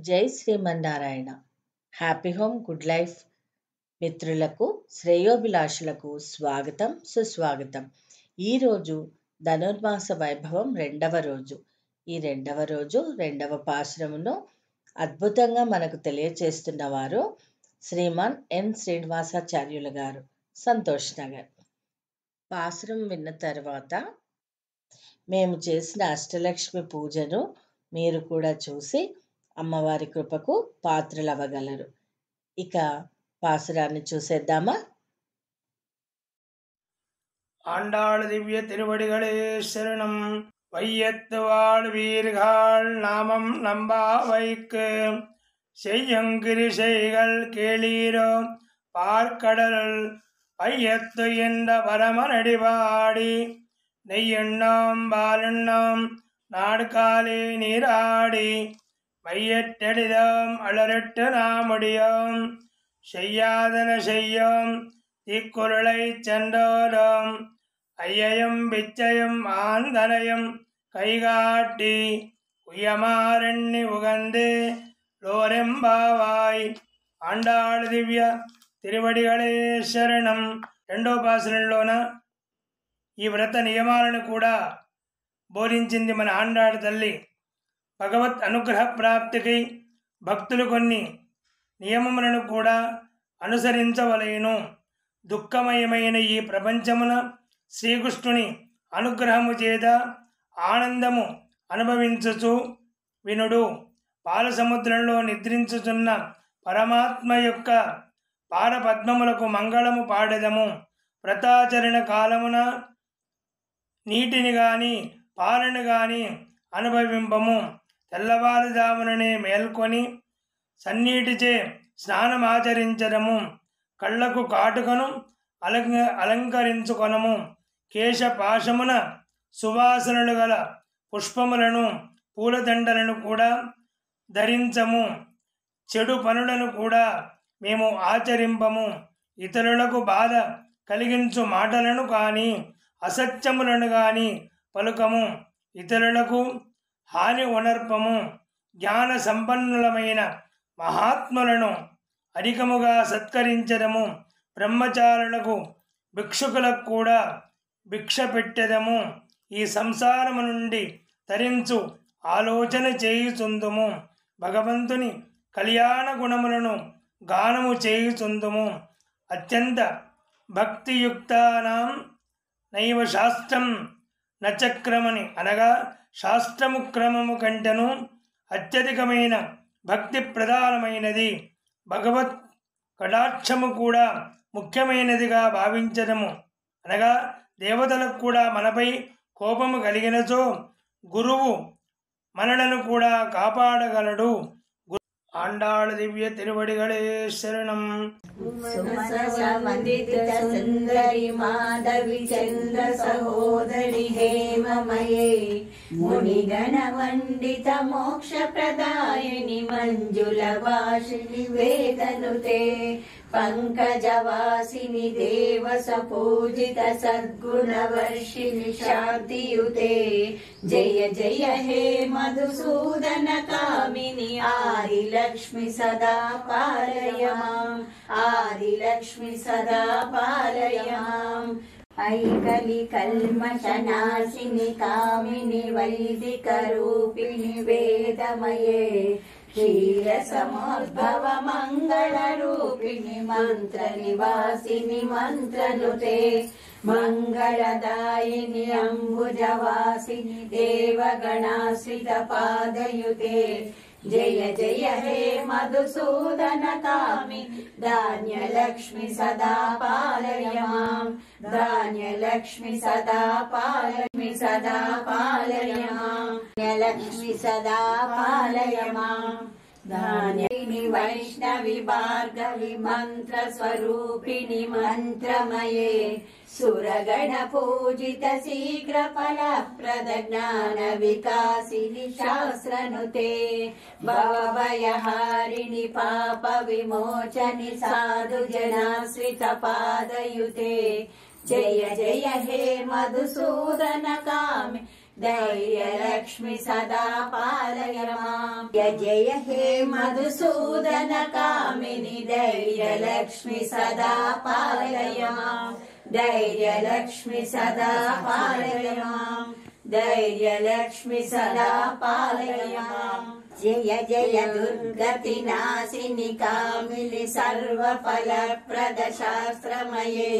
జై Srimannarayana. Happy home good life మిత్రులకు, శ్రేయోభిలాషులకు స్వాగతం, సుస్వాగతం. ఈరోజు ధనుర్మాస వైభవం రెండవ రోజు. ఈ రెండవ పాశురమును అద్భుతంగా మనకు తెలియచేస్తున్నవారు శ్రీమాన్ ఎన్ శ్రీనివాసాచార్యులు గారు, సంతోష్ నగర్. పాశురం విన్న తర్వాత మేము చేసిన అష్టలక్ష్మి పూజను మీరు కూడా చూసి అమ్మవారి కృపకు పాత్రలవ్వగలరు. ఇక పాసురాన్ని చూసేద్దామా? ஆண்டாள் திவ்ய திருவடிகளே சரணம். வையத்து வாழ்வீர்கள் நாமம் நம்பாவைக்கு செய்யங்கிரிசைகள் கேளீரோ பார்க்கடலுள் பையத்து என்ற பரமனடிபாடி நெய்யெண்ணம் பாலெண்ணம் நாடுகாலே நீராடி மையற்றெடிதம் அலரட்டு நாமுடியோம் செய்யாதன செய்யோம் தீக்குறளை சென்றோடும் ஐயையும் பிச்சையும் ஆந்தனையும் கைகாட்டி உயமாரெண்ணி உகந்து లోరెంబావాయ్. ఆండాళ్ దివ్య తిరువడిగళే శరణం. రెండో పాసరంలోన ఈ వ్రత నియమాలను కూడా బోధించింది మన ఆండాళ్ తల్లి. భగవత్ అనుగ్రహ ప్రాప్తికి భక్తులు కొన్ని నియమములను కూడా అనుసరించవలేను. దుఃఖమయమైన ఈ ప్రపంచమున శ్రీకృష్ణుని అనుగ్రహము చేత ఆనందము అనుభవించుచు వినుడు. పాలసముద్రంలో నిద్రించుచున్న పరమాత్మ యొక్క పారపద్మములకు మంగళము పాడెదము. వ్రతాచరణ కాలమున నీటిని గాని పాలను గాని అనుభవింపము. తెల్లవారుజాముననే మేల్కొని సన్నీటిచే స్నానమాచరించడము. కళ్ళకు కాటుకను అలంకరించుకొనము. కేశపాశమున సువాసనలు గల పుష్పములను పూలదండలను కూడా ధరించము. చెడు పనులను కూడా మేము ఆచరింపము. ఇతరులకు బాధ కలిగించు మాటలను కానీ అసత్యములను కానీ పలుకము. ఇతరులకు హాని ఉనర్పము. జ్ఞాన సంపన్నులమైన మహాత్ములను అధికముగా సత్కరించడము. బ్రహ్మచారులకు భిక్షుకులకు కూడా భిక్ష పెట్టెదము. ఈ సంసారము నుండి తరించు ఆలోచన చేయుచుందుము. భగవంతుని కళ్యాణ గుణములను గానము చేయుచుందుము. అత్యంత భక్తియుక్తానాం నైవ శాస్త్రం నచక్రమని, అనగా శాస్త్రము క్రమము కంటెను అత్యధికమైన భక్తి ప్రధానమైనది. భగవత్ కటాక్షము కూడా ముఖ్యమైనదిగా భావించడము. అనగా దేవతలకు కూడా మనపై కోపము కలిగినచో గురువు మనలను కూడా కాపాడగలడు. ఆండాళ్ దివ్య తిరువడిగళే శరణం. సుందరి మాధవి చంద్ర సహోదరి హేమమయే మునిగణ వండిత మోక్ష ప్రదాయని మంజుల వాసిని వేదనుతే పంకజవాసిని దేవస పూజిత సద్గుణవర్షిణి శాంతియుతే జయ జయ హే మధుసూదన కామిని ఆదిలక్ష్మి సదా పాలయ మాం. ఆదిలక్ష్మి సదా పాలయ మాం. ఐకలి కల్మషనాశిని కామిని వైదిక రూపిణి వేదమయే క్షీర సమోద్భవ మంగళ రూపిణి మంత్ర నివాసిని మంత్రనుతే మంగళదాయిని అంబుజవాసిని దేవగణాశ్రిత పాదయుతే జయ జయ హే మధుసూదన కామి ధాన్యలక్ష్మి సదా పాలయ మాం. ధాన్యలక్ష్మి సదా పాలయ సదా పాలయ మాం. ధాన్యలక్ష్మి సదా పాలయ మాం. ధాన్యని వైష్ణవి భార్గవి మంత్ర స్వరూపిణి మంత్రమయే సురగణ పూజిత శీఘ్ర ఫలప్రద జ్ఞాన వికాసిని శాస్త్రనుతే భవభయహారిణి పాప విమోచని సాధు జనాశ్రిత పాదయుతే జయ జయ హే మధుసూదన కామి धैर्यलक्ष्मि सदा पालय माम्। जय जय हे मधुसूदन कामिनि धैर्यलक्ष्मि सदा पालय माम्। धैर्यलक्ष्मि सदा पालय माम्। धैर्यलक्ष्मि सदा पालय माम्। जय जय दुर्गति नाशिनि कामिनि सर्वफलप्रद शास्त्रमये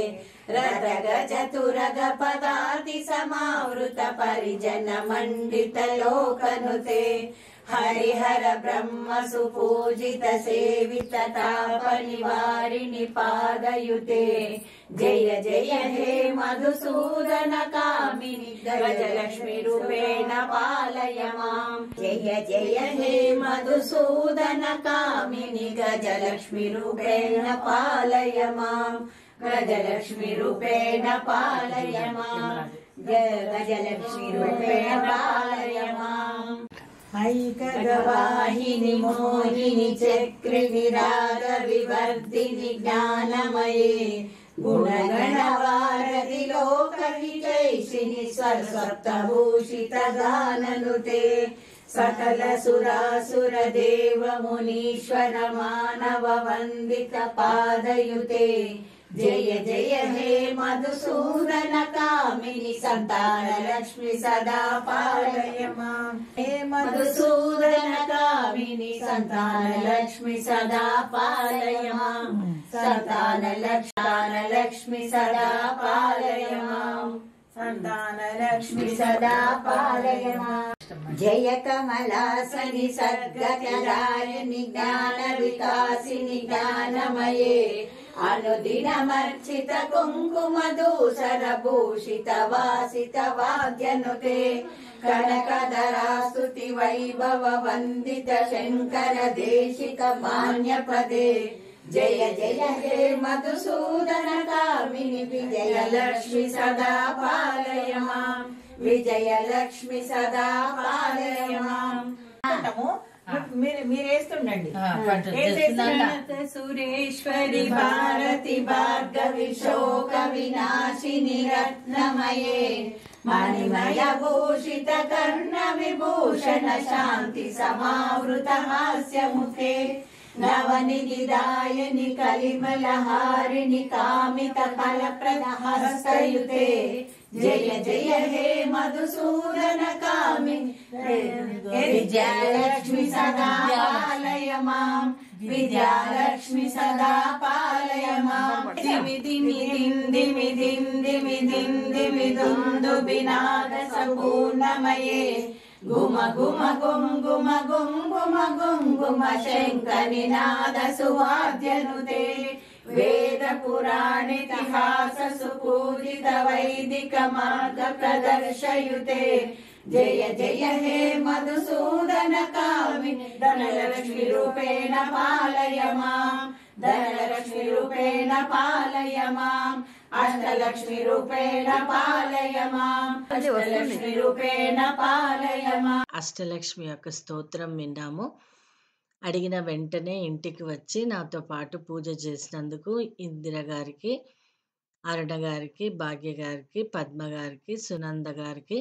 रथ गज तुरग पदाति समावृत परिजन मण्डित लोकनुते हरिहर ब्रह्म सुपूजित सेवित ताप निवारिणि पादयुते जय जय हे मधुसूदन कामिनि गजलक्ष्मी रूपेण पालय माम्। जय जय हे मधुसूदन कामिनि गजलक्ष्मी रूपेण पालय माम्। गजलक्ष्मी रूपेण पालय माम्। गजलक्ष्मी रूपेण पालय माम्। ऐकगवाहिनि मोहिनि चक्रि विराग विवर्धिनि ज्ञानमये गुणगणवारधि लोकहितैषिणि स्वसप्तभूषित गाननुते सकल सुरासुर देव मुनीश्वर मानव वन्दित पादयुते जय जय हे मधुसूदन कामिनि संतान लक्ष्मी सदा पालय माम्। हे मधुसूदन कामिनि संतान लक्ष्मी सदा पालय माम्। संतान लक्ष्मी सदा पालय माम्। संतान लक्ष्मी सदा पालय माम्। जय कमलासनि सद्गतिदायिनि ज्ञान विकासिनि ज्ञानमये अनुदिनमर्चित कुङ्कुम दूसर भूषित वासित वाद्यनुते कनकधरा स्तुति वैभव वन्दित शङ्कर देशिक मान्यपदे जय जय हे मधुसूदन कामिनि विजयलक्ष्मि सदा पालय माम्। विजयलक्ष्मि सदा पालय माम्। మీరేస్తుండండి सुरेश्वरि भारति भार्गवि शोक विनाशिनि रत्नमये मणिमय भूषित कर्ण विभूषण शान्ति समावृत हास्य मुखे नवनिधिदायिनि कलिमलहारिणि कामित फलप्रद हस्तयुते जय जय हे मधुसूदन कामिनि विजयलक्ष्मि सदा पालय माम्। विजयलक्ष्मि सदा पालय माम्। दिमि दिमि दिं दिमि दिं दिमि दिं दिमि दुन्दुभिनाद सम्पूर्णमये गुम गुम गुम गुम गुम गुम गुम गुम शङ्खनिनाद सुवाद्यनुते वेद पुराणेतिहास सुपूजित वैदिक मार्ग प्रदर्शयुते जय जय हे मधुसूदन कामिनि धनलक्ष्मी रूपेण पालय माम्। धनलक्ष्मी रूपेण पालय माम्। अष्टलक्ष्मी रूपेण पालय माम्। अष्टलक्ष्मी रूपेण पालय माम्। అష్టలక్ష్మి యొక్క స్తోత్రం విన్నాము. అడిగిన వెంటనే ఇంటికి వచ్చి నాతో పాటు పూజ చేసినందుకు ఇందిర గారికి, అరుణ గారికి, భాగ్య గారికి, పద్మ గారికి, సునంద గారికి,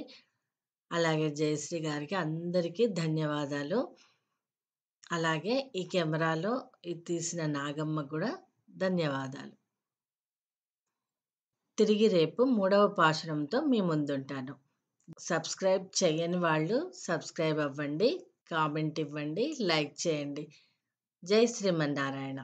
అలాగే జయశ్రీ గారికి అందరికీ ధన్యవాదాలు. అలాగే ఈ కెమెరాలో తీసిన నాగమ్మ కూడా ధన్యవాదాలు. తిరిగి రేపు 3వ పాశురంతో మీ ముందుంటాను. సబ్స్క్రైబ్ చేయని వాళ్ళు సబ్స్క్రైబ్ అవ్వండి, కామెంట్ ఇవ్వండి, లైక్ చేయండి. జై శ్రీమన్నారాయణ.